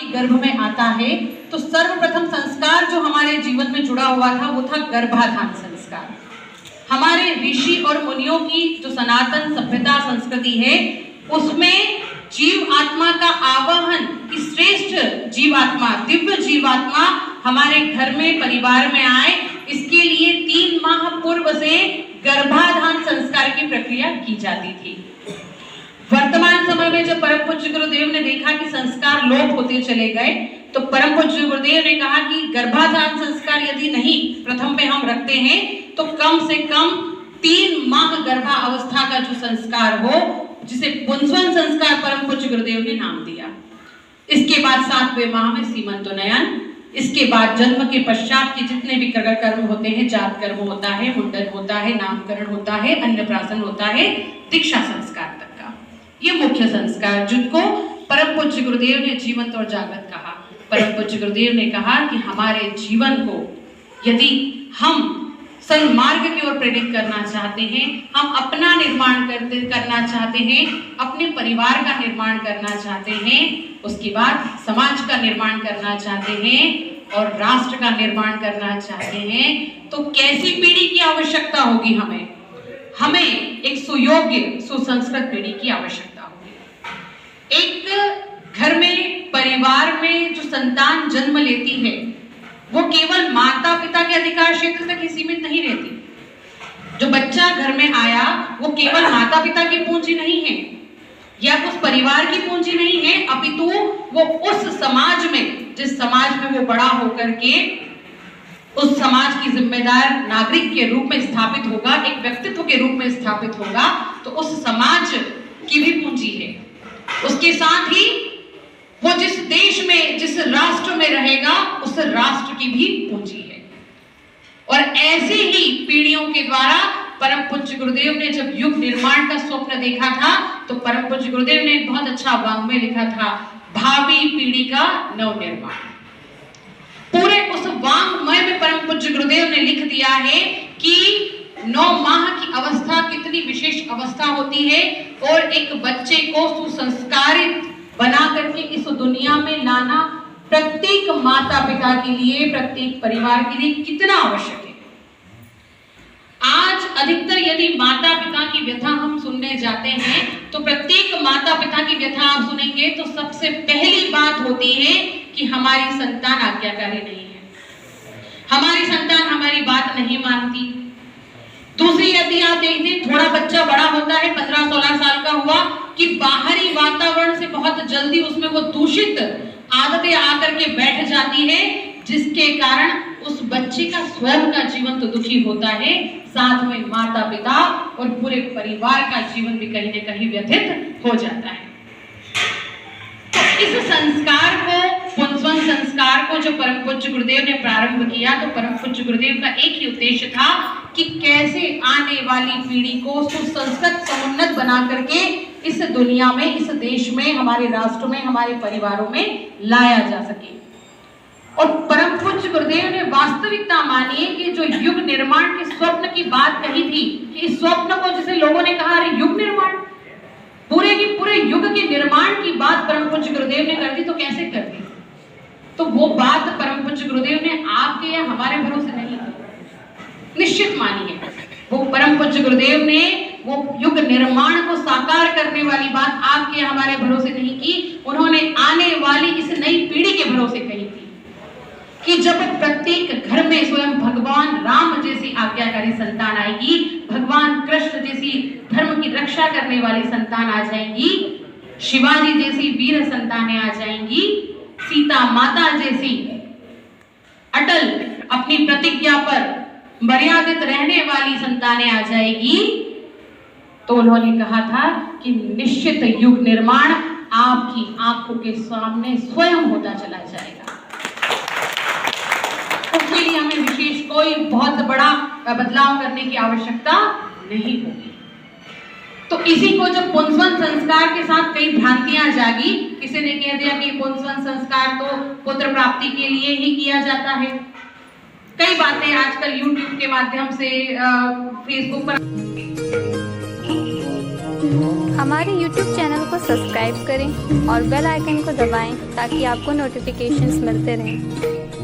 के गर्भ में आता है तो सर्वप्रथम संस्कार जो हमारे जीवन में जुड़ा हुआ था वो था गर्भाधान संस्कार। हमारे ऋषि और मुनियों की जो सनातन सभ्यता संस्कृति है उसमें जीव आत्मा का आवाहन की श्रेष्ठ जीवात्मा, दिव्य जीवात्मा हमारे घर में परिवार में आए, इसके लिए 3 माह पूर्व से गर्भाधान संस्कार की प्रक्रिया की जाती थी। वर्तमान समय में जब परम पूज्य गुरुदेव ने देखा कि संस्कार लोप होते चले गए तो परम पूज्य गुरुदेव ने कहा कि गर्भाधान संस्कार यदि नहीं प्रथम पे हम रखते हैं तो कम से कम 3 माह गर्भावस्था का जो संस्कार हो, जिसे पुंसवन संस्कार परम पूज्य गुरुदेव ने नाम दिया। इसके बाद 7वें माह में सीमंतोन्नयन, इसके बाद जन्म के पश्चात के जितने भी कर्म होते हैं, जात कर्म होता है, मुंडन होता है, नामकरण होता है, अन्नप्राशन होता है, दीक्षा संस्कार तक का ये मुख्य संस्कार जिनको परम पूज्य गुरुदेव ने जीवंत और जागृत कहा। परम पूज्य गुरुदेव ने कहा कि हमारे जीवन को यदि हम सन्मार्ग की ओर प्रेरित करना चाहते हैं, हम अपना निर्माण करना चाहते हैं, अपने परिवार का निर्माण करना चाहते हैं, उसके बाद समाज का निर्माण करना चाहते हैं और राष्ट्र का निर्माण करना चाहते हैं, तो कैसी पीढ़ी की आवश्यकता होगी? हमें एक सुयोग्य सुसंस्कृत पीढ़ी की आवश्यकता होगी। एक घर में परिवार में जो संतान जन्म लेती है वो केवल माता पिता के अधिकार क्षेत्र तक ही सीमित नहीं रहती। जो बच्चा घर में आया वो केवल माता पिता की पूंजी नहीं है या उस परिवार की पूंजी नहीं है, अपितु वो उस समाज में, जिस समाज में वो बड़ा होकर के उस समाज की जिम्मेदार नागरिक के रूप में स्थापित होगा, एक व्यक्तित्व के रूप में स्थापित होगा, तो उस समाज की भी पूंजी है। उसके साथ ही वो जिस देश में, जिस राष्ट्र में रहेगा, उस राष्ट्र की भी पूंजी है। और ऐसे ही पीढ़ियों के द्वारा परम पूज्य गुरुदेव ने जब युग निर्माण का स्वप्न देखा था तो परम पूज्य गुरुदेव ने बहुत अच्छा वाङ्मय लिखा था, भावी पीढ़ी का नव निर्माण। पूरे उस वाङ्मय में परम पूज्य गुरुदेव ने लिख दिया है कि 9 माह की अवस्था कितनी विशेष अवस्था होती है और एक बच्चे को सुसंस्कारित बना करके इस दुनिया में लाना प्रत्येक माता पिता के लिए, प्रत्येक परिवार के लिए कितना आवश्यक है। आज अधिकतर यदि माता पिता की व्यथा हम सुनने जाते हैं तो प्रत्येक माता पिता की व्यथा आप सुनेंगे तो सबसे पहली बात होती है कि हमारी संतान आज्ञाकारी नहीं है, हमारी संतान हमारी बात नहीं मानती। दूसरी यदि आप देखते थोड़ा बच्चा बड़ा होता है, 15-16 साल का हुआ कि बाहरी वातावरण से बहुत जल्दी उसमें वो दूषित आदतें आकर के बैठ जाती है, जिसके कारण उस बच्चे का स्वयं का जीवन तो दुखी होता है, साथ में माता पिता और पूरे परिवार का जीवन भी कहीं न कहीं व्यथित हो जाता है। तो इस संस्कार को, पुंसवन संस्कार को जो परम पूज्य गुरुदेव ने प्रारंभ किया तो परम पूज्य गुरुदेव का एक ही उद्देश्य था कि कैसे आने वाली पीढ़ी को सुसंस्कृत समुन्नत बना करके इस दुनिया में, इस देश में, हमारे राष्ट्र में, हमारे परिवारों में लाया जा सके। और परम पूज्य गुरुदेव ने वास्तविकता मानी कि जो युग निर्माण के स्वप्न की बात कही थी कि इस स्वप्न को जैसे लोगों ने कहा अरे युग निर्माण, पूरे की पूरे युग के निर्माण की बात परम पूज्य गुरुदेव ने कर दी, तो कैसे कर दी? तो वो बात परम पूज्य गुरुदेव ने आपके या हमारे भरोसे नहीं निश्चित मानी है। वो परम पूज्य गुरुदेव ने वो युग निर्माण को साकार करने वाली बात आपके हमारे भरोसे नहीं की, उन्होंने आने वाली इस नई पीढ़ी के भरोसे कही थी कि जब प्रत्येक घर में स्वयं भगवान राम जैसी आज्ञाकारी संतान आएगी, भगवान कृष्ण जैसी धर्म की रक्षा करने वाली संतान आ जाएंगी, शिवाजी जैसी वीर संतानें आ जाएंगी, सीता माता जैसी अटल अपनी प्रतिज्ञा पर मर्यादित रहने वाली संतानें आ जाएगी, तो उन्होंने कहा था कि निश्चित युग निर्माण आपकी आंखों के सामने स्वयं होता चला जाएगा। उसके लिए हमें विशेष कोई बहुत बड़ा बदलाव करने की आवश्यकता नहीं होगी। तो इसी को जब पुंसवन संस्कार के साथ कई भ्रांतियां जागी, किसी ने कह दिया कि पुंसवन संस्कार तो पुत्र प्राप्ति के लिए ही किया जाता है। कई बातें आजकल YouTube के माध्यम से, फेसबुक पर हमारे YouTube चैनल को सब्सक्राइब करें और बेल आइकन को दबाएं ताकि आपको नोटिफिकेशंस मिलते रहें।